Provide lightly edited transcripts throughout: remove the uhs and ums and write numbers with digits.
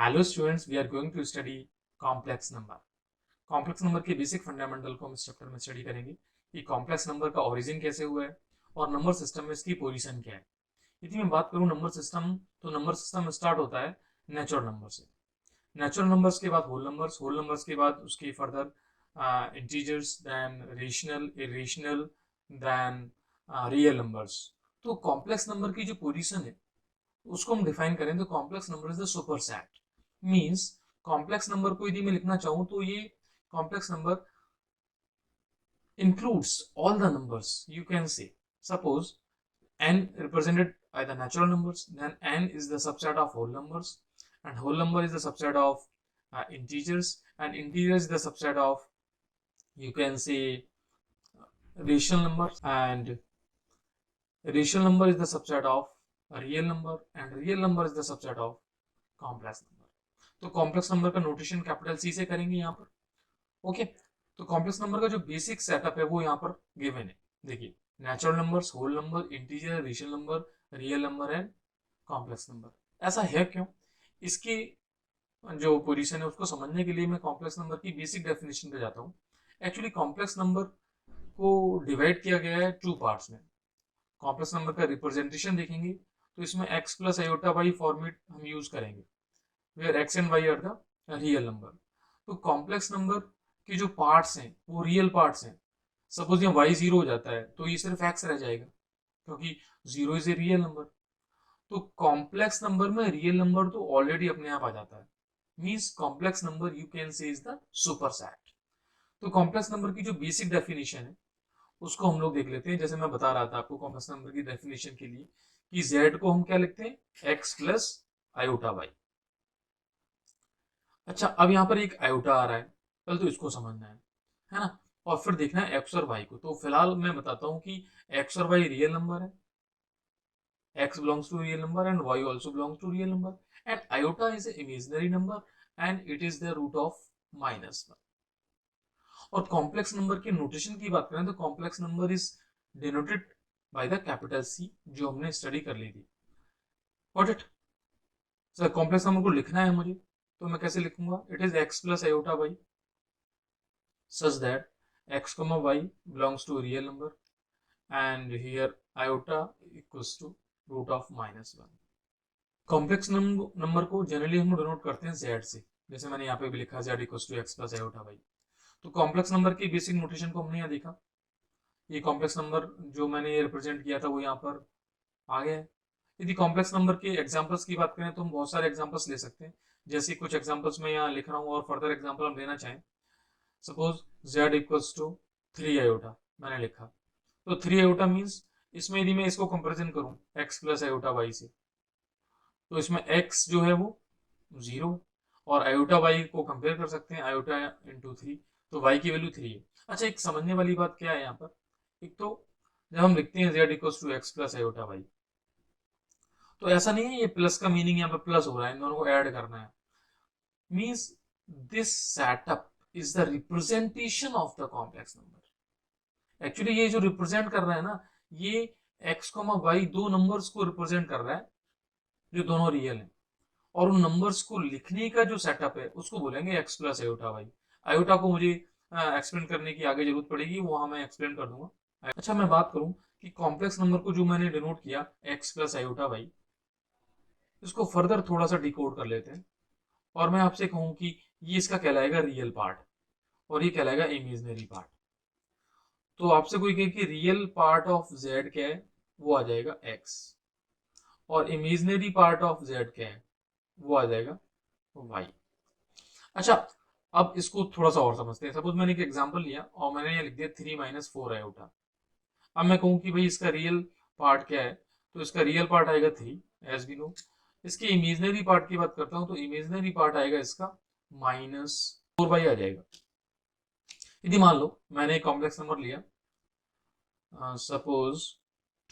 Hello students, we are going to study complex number. Complex number के basic fundamental को हम इस chapter में स्टडी करेंगे कि कॉम्प्लेक्स नंबर का ओरिजिन कैसे हुआ है और नंबर सिस्टम में इसकी पोजीशन क्या है। यदि मैं बात करूं नंबर सिस्टम, तो नंबर सिस्टम स्टार्ट होता है नेचुरल नंबर से। नेचुरल नंबर्स के बाद होल नंबर्स के बाद उसके further integers, then rational, irrational, then real numbers. तो कॉम्प्लेक्स नंबर की जो पोजीशन है उसको हम डिफाइन करें तो complex number is the super set. Means complex number को यदि मैं लिखना चाहूं तो ये complex number includes all the numbers. You can say, suppose n represented by the natural numbers, then n is the subset of whole numbers, and whole number is the subset of integers, and integer is the subset of, you can say, rational number, and rational number is the subset of a real number, and real number is the subset of complex number. तो complex number का notation capital C से करेंगे यहाँ पर। Okay, तो complex number का जो basic setup है वो यहाँ पर गिवन है। देखिए, natural numbers, whole number, integer, rational number, real number and complex number. ऐसा है क्यों? इसकी जो पोजीशन है उसको समझने के लिए मैं कॉम्प्लेक्स नंबर की बेसिक डेफिनेशन पे जाता हूँ। एक्चुअली कॉम्प्लेक्स नंबर को डिवाइड किया गया है टू पार्ट्स में। कॉम्प्लेक्स नंबर का रिप्रेजेंटेशन देखेंगे तो इसमें x plus iota y format हम यूज करेंगे, where x and y are the real number. तो कॉम्प्लेक्स नंबर के जो पार्ट्स हैं वो रियल पार्ट्स हैं। सपोज यहाँ y जीरो हो जाता है तो ये सिर्फ x रह जाएगा, क्योंकि zero is a real number. तो कॉम्प्लेक्स नंबर में रियल नंबर तो ऑलरेडी अपने आप आ जाता है। Means complex number you can say is the super set. तो कॉम्प्लेक्स नंबर की जो बेसिक डेफिनेशन है उसको हम लोग देख लेते हैं। जैसे मैं बता रहा था आपको कॉम्प्लेक्स नंबर की डेफिनेशन के लिए कि z को हम क्या लिखते हैं, x प्लस आयोटा वाई। अच्छा, अब यहाँ पर एक आयोटा आ रहा है, पहले तो इसको समझना है ना, और फिर देखना है x और y को। तो फिलहाल मैं बताता हूँ कि x और y रियल नंबर है, x belongs to real number and y also belongs to real number, and iota is an imaginary number and it is the root of -1। और कॉम्प्लेक्स नंबर के नोटेशन की बात करें तो complex number is denoted by the capital C, जो हमने study कर ली थी। Got it? Sir complex number को लिखना है मुझे, तो मैं कैसे लिखूंगा? It is x plus iota y such that x comma y belongs to a real number and here iota equals to root of -1। Complex number को जनरली हम डिनोट करते हैं z से, जैसे मैंने यहाँ पे भी लिखा z equals to x plus iota y. तो कॉम्प्लेक्स नंबर की बेसिक नोटेशन को हमने यहाँ देखा। ये कॉम्प्लेक्स नंबर जो मैंने ये रिप्रेजेंट किया था वो यहाँ पर आ गया है। यदि कॉम्प्लेक्स नंबर के एग्जांपल्स की बात करें तो हम बहुत सारे एग्जांपल्स ले सकते हैं। जैसे कुछ एग्जांपल्स मैं यहाँ लिख रहा हूँ और फर्दर एग्जांपल हम लेना चाहें। Suppose z equals to 3 iota मैंने लिखा, तो 3 आयोटा मीन्स इसमें यदि मैं इसको कंपेरिजन करूँ x प्लस आयोटा वाई से, तो इसमें x जो है वो 0 और आयोटा y को कंपेयर कर सकते हैं, आयोटा इंटू 3, तो y की वैल्यू 3 है। अच्छा, एक समझने वाली बात क्या है यहाँ पर, एक तो जब हम लिखते हैं z equals to x plus iota y, तो ऐसा नहीं है ये प्लस का मीनिंग यहाँ पे प्लस हो रहा है, इन दोनों को ऐड करना है। Means this setup is the representation of the complex number. Actually ये जो रिप्रेजेंट कर रहा है ना, ये x, y दो नंबर्स को रिप्रेजेंट कर रहा है जो दोनों रियल हैं, और उन नंबर्स को लिखने का जो सेटअप है उसको बोलेंगे x plus iota y. Iota को मुझे एक्सप्लेन करने की आगे जरूरत पड़ेगी, वो हाँ मैं एक्सप्लेन कर दूंगा। अच्छा, मैं बात करूं कि कॉम्प्लेक्स नंबर को जो मैंने डिनोट किया x प्लस आयोटा वाई, इसको फर्दर थोड़ा सा डिकोड कर लेते हैं और मैं आपसे कहूं कि ये इसका कहलाएगा रियल पार्ट और ये कहलाएगा इमेजिनरी पार्ट। तो आपसे कोई कहे कि रियल पार्ट ऑफ z क्या है, वो आ जाएगा x, और इमेजिनरी पार्ट ऑफ z क्या है, वो आ जाएगा y। अच्छा, अब इसको थोड़ा सा और समझते हैं। सपोज मैंने एक एग्जांपल लिया और मैंने ये लिख दिया 3 माइनस 4 आयोटा। अब मैं कहूँ कि भाई इसका रियल पार्ट क्या है, तो इसका रियल पार्ट आएगा 3, एज बी नो। इसके इमेजिनरी पार्ट की बात करता हूँ तो इमेजिनरी पार्ट आएगा इसका -4 आ जाएगा। यदि मान लो मैंने एक कॉम्प्लेक्स नंबर लिया, सपोज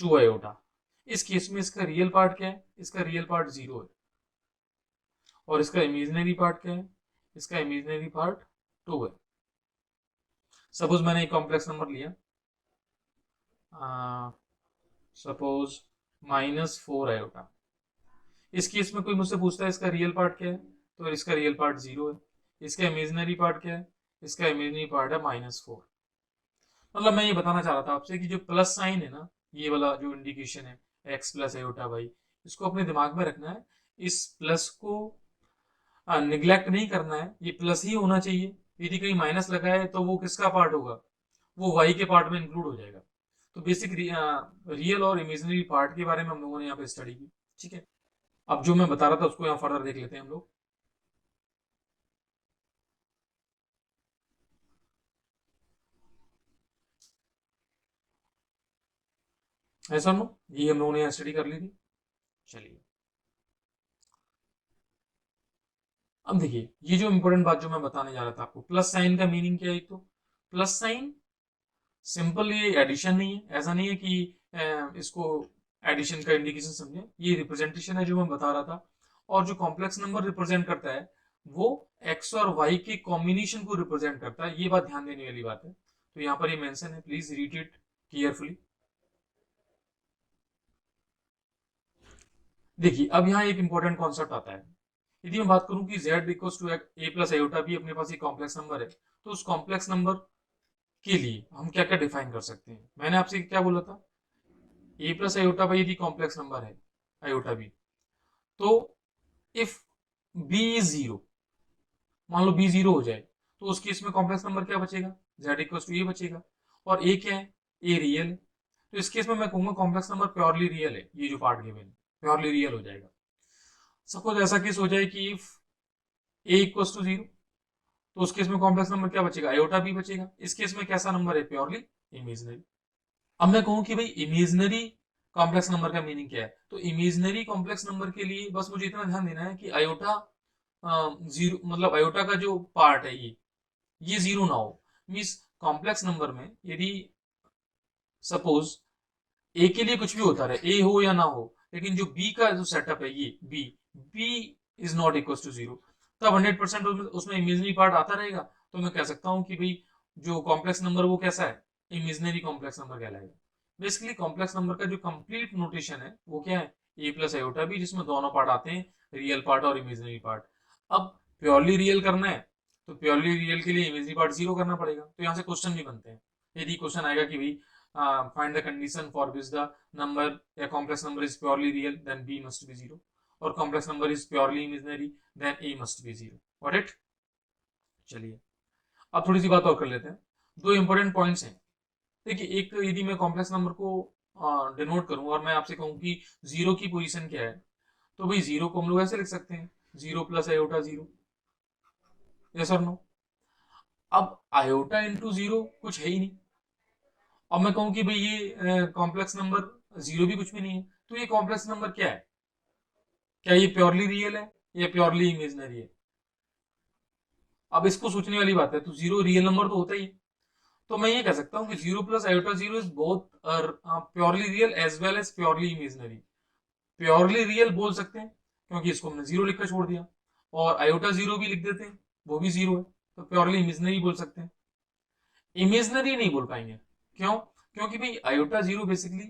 2 आयोटा, इस केस में इसका रियल पार्ट क्या है, इसका रियल पार्ट 0 है, और इसका इमेजिनरी पार्ट क्या है, इसका इमेजिनरी पार्ट 2 है। सपोज मैंने एक कॉम्प्लेक्स नंबर लिया, सपोज -4 आयोटा। इस केस में कोई मुझसे पूछता है इसका रियल पार्ट क्या है, तो इसका रियल पार्ट 0 है। इसका इमेजिनरी पार्ट क्या है? इसका इमेजिनरी पार्ट है -4। मतलब मैं ये बताना चाह रहा था आपसे कि जो प्लस साइन है ना, ये वाला जो इंडिकेशन है x प्लस आयोटा वाई, इसको अपने दिमाग में रखना है। इस प्लस को निग्लेक्ट नहीं करना है, ये प्लस ही होना चाहिए। यदि कहीं माइनस लगा है तो वो किसका पार्ट होगा? वो वाई के पार्ट में इंक्लूड हो जाएगा। तो बेसिक रियल और इमेजिनरी पार्ट के बारे में हम लोगों ने यहाँ पे स्टडी की। ठीक है, अब जो मैं बता रहा था उसको यहाँ फर्दर देख लेते हैं हम लोग। ऐसा हम लोग ये हम लोगों ने यहाँ स्टडी कर ली थी। चलिए अब देखिए, ये जो इंपॉर्टेंट बात जो मैं बताने जा रहा था आपको, प्लस साइन का मीनिंग क्या है? तो प्लस साइन सिंपल ये एडिशन नहीं है, ऐसा नहीं है कि इसको एडिशन का इंडिकेशन समझे, ये रिप्रेजेंटेशन है जो मैं बता रहा था। और जो कॉम्प्लेक्स नंबर रिप्रेजेंट करता है वो एक्स और वाई के कॉम्बिनेशन को रिप्रेजेंट करता है। ये बात ध्यान देने वाली बात है, तो यहाँ पर ये मेंशन है, प्लीज रीड इट केयरफुली। देखिए अब यहाँ एक इंपॉर्टेंट कॉन्सेप्ट आता है। यदि मैं बात करूं कि z equals to a plus iota भी अपने पास एक कॉम्प्लेक्स नंबर है, तो उस कॉम्प्लेक्स नंबर के लिए हम क्या क्या डिफाइन कर सकते हैं? मैंने आपसे क्या बोला था? ए प्लस आयोटा बाई यदि कॉम्प्लेक्स नंबर है आयोटा बी, तो इफ बी इज जीरो, मान लो बी जीरो हो जाए, तो उस केस में कॉम्प्लेक्स नंबर क्या बचेगा? जेड इक्वल्स टू ए बचेगा। और ए क्या है? ए रियल है। तो इस केस में मैं कहूंगा कॉम्प्लेक्स नंबर प्योरली रियल है। ये जो पार्ट गिवन है प्योरली रियल हो जाएगा। सपोज ऐसा केस हो जाए कि if a equals to zero, तो उस केस में कॉम्प्लेक्स नंबर क्या बचेगा? आयोटा बी बचेगा। इस केस में कैसा नंबर है? Purely imaginary. अब मैं कहूं कि भाई इमेजिनरी कॉम्प्लेक्स नंबर का मीनिंग क्या है, तो इमेजिनरी कॉम्प्लेक्स नंबर के लिए बस मुझे इतना ध्यान देना है कि आयोटा जीरो, मतलब आयोटा का जो पार्ट है ये जीरो ना हो। मीन्स कॉम्प्लेक्स नंबर में यदि सपोज ए के लिए कुछ भी होता रहे, ए हो या ना हो, लेकिन जो बी का जो सेटअप है ये b, b is not equal to zero, तब 100% उसमें इमेजिनरी पार्ट आता रहेगा। तो मैं कह सकता हूँ कि भाई जो कॉम्प्लेक्स नंबर वो कैसा है? इमेजिनरी कॉम्प्लेक्स नंबर कहलाएगा। बेसिकली कॉम्प्लेक्स नंबर का जो कंप्लीट नोटेशन है वो क्या है? ए प्लस आयोटा बी, जिसमें दोनों पार्ट आते हैं, रियल पार्ट और इमेजिनरी पार्ट। अब प्योरली रियल करना है तो प्योरली रियल के लिए इमेजिनरी पार्ट जीरो करना पड़ेगा। तो यहाँ से क्वेश्चन भी बनते हैं। यदि क्वेश्चन आएगा कि भाई find the condition for which the number, a complex number is purely real, then b must be zero, और complex number is purely imaginary, then a must be zero. Got it? चलिए अब थोड़ी सी बात और कर लेते हैं। दो इंपॉर्टेंट पॉइंट्स हैं। देखिए, एक तो यदि मैं कॉम्प्लेक्स नंबर को डिनोट करूं और मैं आपसे कहूं कि जीरो की पोजीशन क्या है, तो भाई जीरो को हम लोग ऐसे लिख सकते हैं, zero plus iota zero. Yes और नो? अब आयोटा इंटू जीरो कुछ है ही नहीं। अब मैं कहूं कि भाई ये कॉम्प्लेक्स नंबर जीरो भी कुछ भी नहीं है, तो ये कॉम्प्लेक्स नंबर क्या है? क्या ये प्योरली रियल है या प्योरली इमेजिनरी है? अब इसको सोचने वाली बात है। तो जीरो रियल नंबर तो होता ही है, तो मैं ये कह सकता हूँ कि zero plus iota zero is both purely real as well as purely imaginary. Purely real बोल सकते हैं क्योंकि इसको हमने जीरो लिखकर छोड़ दिया, और आयोटा जीरो भी लिख देते हैं, वो भी जीरो है, तो प्योरली इमेजिनरी बोल सकते हैं। इमेजिनरी नहीं बोल पाएंगे। क्यों? क्योंकि भाई आयोटा जीरो बेसिकली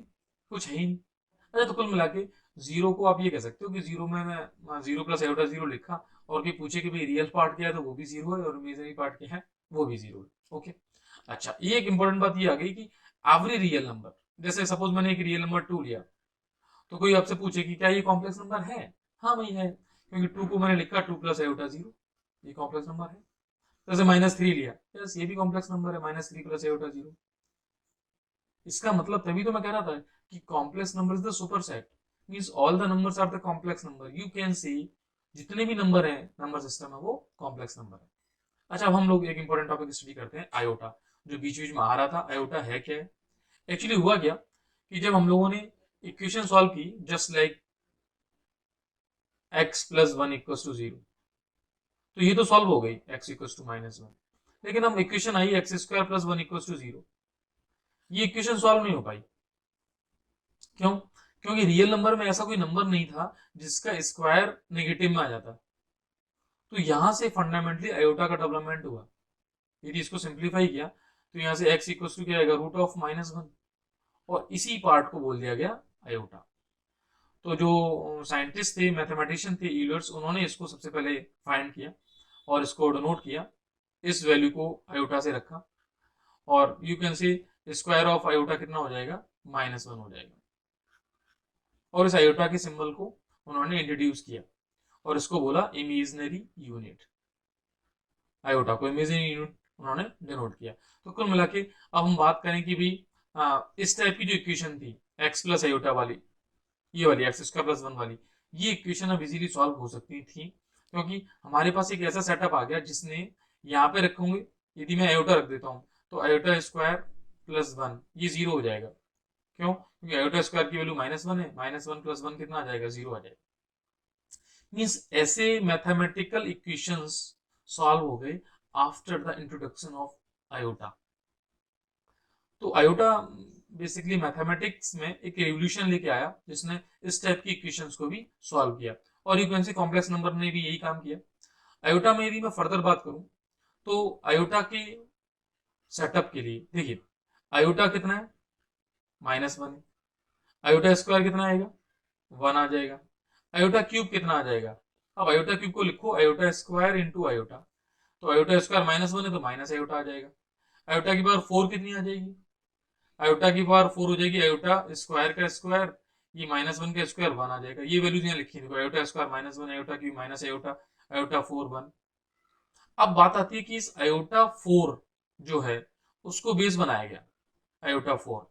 कुछ है ही नहीं। अच्छा, तो कुल मिला के जीरो को आप ये कह सकते हो कि जीरो में मैं जीरो प्लस आयोटा जीरो लिखा, और कोई पूछे कि भाई रियल पार्ट क्या है, तो वो भी जीरो है, और इमेजिनरी पार्ट क्या है, वो भी जीरो है। ओके। अच्छा, ये एक इंपॉर्टेंट बात ये आ गई कि एवरी रियल नंबर, जैसे सपोज मैंने एक रियल नंबर टू लिया, तो कोई आपसे पूछे कि क्या ये कॉम्प्लेक्स नंबर है? हाँ भाई है, क्योंकि टू को मैंने लिखा टू प्लस आयोटा जीरो, ये कॉम्प्लेक्स नंबर है। जैसे माइनस थ्री लिया, यस ये भी कॉम्प्लेक्स नंबर है, minus three plus iota zero. इसका मतलब तभी तो मैं कह रहा था कि complex number is the super set, means all the numbers are the complex number. You can see जितने भी नंबर हैं नंबर सिस्टम में वो कॉम्प्लेक्स नंबर है। अच्छा, अब हम लोग एक इंपॉर्टेंट टॉपिक स्टडी करते हैं, आयोटा, जो बीच बीच में आ रहा था। आयोटा है क्या है? एक्चुअली हुआ क्या कि जब हम लोगों ने इक्वेशन सॉल्व की, just like x plus one equal to zero, तो ये तो सॉल्व हो गई x equal to minus one, लेकिन हम equation i x square plus one equal to zero, ये इक्वेशन सॉल्व नहीं हो पाई। क्यों? क्योंकि रियल नंबर में ऐसा कोई नंबर नहीं था जिसका स्क्वायर नेगेटिव में आ जाता। तो यहां से फंडामेंटली आयोटा का डेवलपमेंट हुआ। यदि इसको सिंप्लीफाई किया तो यहां से x इक्वल टू क्या आएगा? रूट ऑफ माइनस वन, और इसी पार्ट को बोल दिया गया आयोटा। तो जो साइंटिस्ट थे, मैथमेटिशियन थे, यूलर्स, उन्होंने इसको सबसे पहले फाइंड किया और इसको डिनोट किया, इस वैल्यू को आयोटा से रखा, और you can C square of iota कितना हो जाएगा, -1 हो जाएगा। और इस आयोटा के सिंबल को उन्होंने इंट्रोड्यूस किया और इसको बोला इमेजिनरी यूनिट। आयोटा को इमेजिनरी यूनिट उन्होंने डिनोट किया। तो कुल मिला के अब हम बात करें कि भाई इस टाइप की जो इक्वेशन थी एक्स प्लस आयोटा वाली, ये वाली एक्स स्क्वायर प्लस 1 वाली, ये इक्वेशन अब इजीली सॉल्व हो सकती थी, क्योंकि हमारे पास एक ऐसा सेटअप आ गया जिसने यहाँ पे रखूंगे, यदि मैं आयोटा रख देता हूँ तो आयोटा स्क्वायर प्लस 1 ये 0 हो जाएगा। क्यों? क्योंकि आयोटा स्क्वायर की वैल्यू -1 है, -1 प्लस 1 कितना आ जाएगा, 0 आ जाएगा। मीन्स ऐसे मैथमेटिकल इक्वेशंस सॉल्व हो गए after the introduction of iota. तो आयोटा बेसिकली मैथमेटिक्स में एक रिवोल्यूशन लेके आया जिसने इस टाइप की इक्वेशंस को भी सॉल्व किया, और यूक्वेंसी कॉम्प्लेक्स नंबर ने भी यही काम किया। आयोटा में यदि मैं फर्दर बात करूं तो आयोटा के सेटअप के लिए देखिए, आयोटा कितना है, -1 है। आयोटा स्क्वायर कितना आएगा, 1 आ जाएगा। आयोटा क्यूब कितना आ जाएगा, अब आयोटा क्यूब को लिखो आयोटा स्क्वायर इंटू आयोटा, तो आयोटा स्क्वायर -1 है तो माइनस आयोटा आ जाएगा। आयोटा की पावर 4 कितनी आ जाएगी, आयोटा की पावर 4 हो जाएगी आयोटा स्क्वायर का स्क्वायर, ये -1 का स्क्वायर 1 आ जाएगा। ये वैल्यूज यहाँ लिखी देखो, iota square -1, iota cube minus iota, iota 4 1। अब बात आती है कि इस आयोटा 4 जो है उसको बेस बनाया गया, आयोटा 4,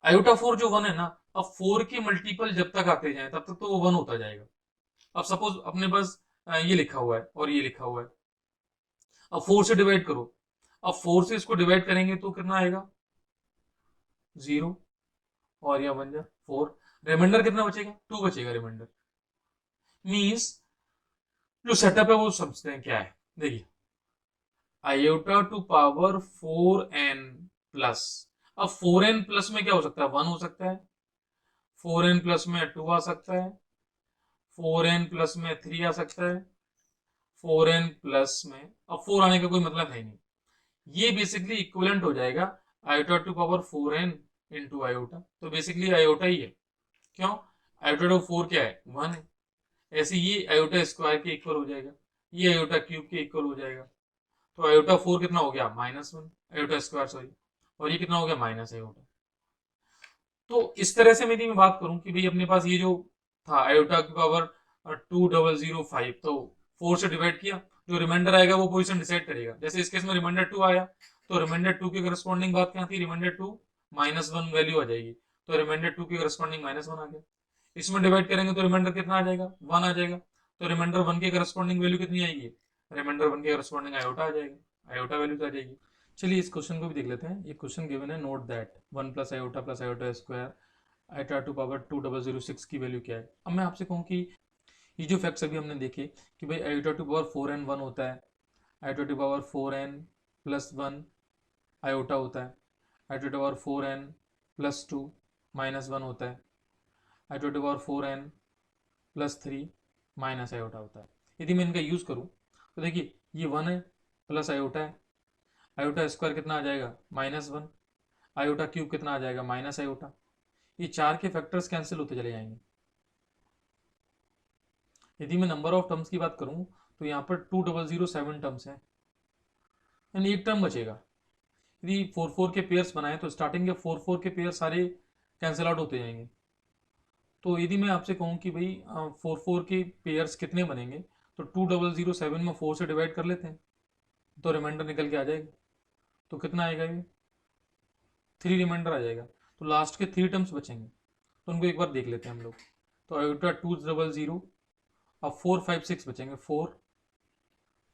आयोटा 4 जो 1 है ना, अब 4 के मल्टीपल जब तक आते जाए तब तक तो वो 1 होता जाएगा। अब सपोज अपने पास ये लिखा हुआ है और ये लिखा हुआ है, अब 4 से डिवाइड करो, अब 4 से इसको डिवाइड करेंगे तो कितना आएगा, 0, और यह बन जाए 4, रिमाइंडर कितना बचेगा, 2 बचेगा रिमाइंडर। मीन्स जो सेटअप है वो समझते हैं क्या है, देखिए iota to power 4n plus, अब 4n प्लस में क्या हो सकता है, 1 हो सकता है, 4n प्लस में 2 आ सकता है, 4n प्लस में 3 आ सकता है, 4n प्लस में, अब 4 आने का कोई मतलब है नहीं, ये बेसिकली इक्विवेलेंट हो जाएगा iota to power 4n into iota, तो बेसिकली आयोटा ही है। क्यों, आयोटा टू 4 क्या है, 1 है। ऐसे ये आयोटा स्क्वायर के इक्वल हो जाएगा, ये आयोटा क्यूब के इक्वल हो जाएगा, तो आयोटा 4 कितना हो गया, -1 आयोटा स्क्वायर सॉरी, और ये कितना हो गया, माइनस आयोटा। तो इस तरह से मेरी मैं बात करूं कि भाई अपने पास ये जो था आयोटा की पावर 2005, तो 4 से डिवाइड किया, जो रिमाइंडर आएगा वो पोजीशन डिसाइड करेगा। जैसे इस केस में रिमाइंडर 2 आया, तो रिमाइंडर 2 की करस्पॉन्डिंग बात क्या थी, रिमाइंडर 2 -1 वैल्यू आ जाएगी, तो रिमाइंडर 2 की करस्पॉन्डिंग -1 आ गया। इसमें डिवाइड करेंगे तो रिमाइंडर कितना आ जाएगा, 1 आ जाएगा, तो रिमाइंडर 1 की करस्पॉन्डिंग वैल्यू कितनी आएगी, रिमाइंडर 1 की करस्पॉन्डिंग आयोटा आ जाएगी, आयोटा वैल्यू आ जाएगी। चलिए इस क्वेश्चन को भी देख लेते हैं। ये क्वेश्चन गिवन है, note that 1 plus iota square iota to power 2006 की वैल्यू क्या है। अब मैं आपसे कहूँ कि ये जो फैक्ट्स अभी हमने देखे कि भाई आयोटा टू पावर 4n 1 होता है, iota to power 4n plus 1 iota होता है, iota to power 4n plus 2 -1 होता है, iota to power 4n plus 3 minus iota होता है। यदि मैं इनका यूज़ करूँ तो देखिए ये 1 है प्लस आयोटा है, आयोटा स्क्वायर कितना आ जाएगा, -1, आयोटा क्यूब कितना आ जाएगा, माइनस आयोटा, ये 4 के फैक्टर्स कैंसिल होते चले जाएंगे। यदि मैं नंबर ऑफ टर्म्स की बात करूं तो यहाँ पर 2007 टर्म्स हैं, यानी एक टर्म बचेगा। यदि 4 4 के पेयर्स बनाए तो स्टार्टिंग के 4 4 के पेयर सारे कैंसिल आउट होते जाएंगे। तो यदि मैं आपसे कहूँ कि भाई 4 4 के पेयर्स कितने बनेंगे, तो 2007 में 4 से डिवाइड कर लेते हैं तो रिमाइंडर निकल के आ जाएगा, तो कितना आएगा, ये 3 रिमाइंडर आ जाएगा, तो लास्ट के 3 टर्म्स बचेंगे, तो उनको एक बार देख लेते हैं हम लोग। तो आयोटा 200, अब 4 5 6 बचेंगे, 4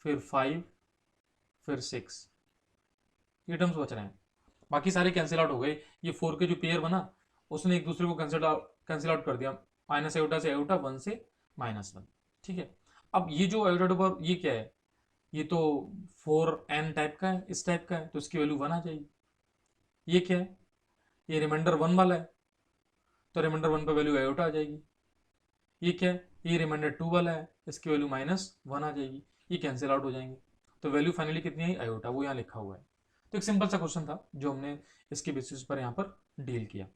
फिर 5 फिर 6, ये टर्म्स बच रहे हैं, बाकी सारे कैंसिल आउट हो गए। ये 4 के जो पेयर बना उसने एक दूसरे को कैंसिल आउट कर दिया, माइनस आयोटा से आयोटा, 1 से -1, ठीक है। अब ये जो आयोटा टू पावर ये क्या है, ये तो 4n टाइप का है, इस टाइप का है, तो इसकी वैल्यू 1 आ जाएगी। ये क्या है, ये रिमाइंडर 1 वाला है, तो रिमाइंडर 1 पर वैल्यू आयोटा आ जाएगी। ये क्या है, ये रिमाइंडर 2 वाला है, इसकी वैल्यू -1 आ जाएगी, ये कैंसिल आउट हो जाएंगे, तो वैल्यू फाइनली कितनी आई, आयोटा, वो यहाँ लिखा हुआ है। तो एक सिंपल सा क्वेश्चन था जो हमने इसके बेसिस पर यहाँ पर डील किया।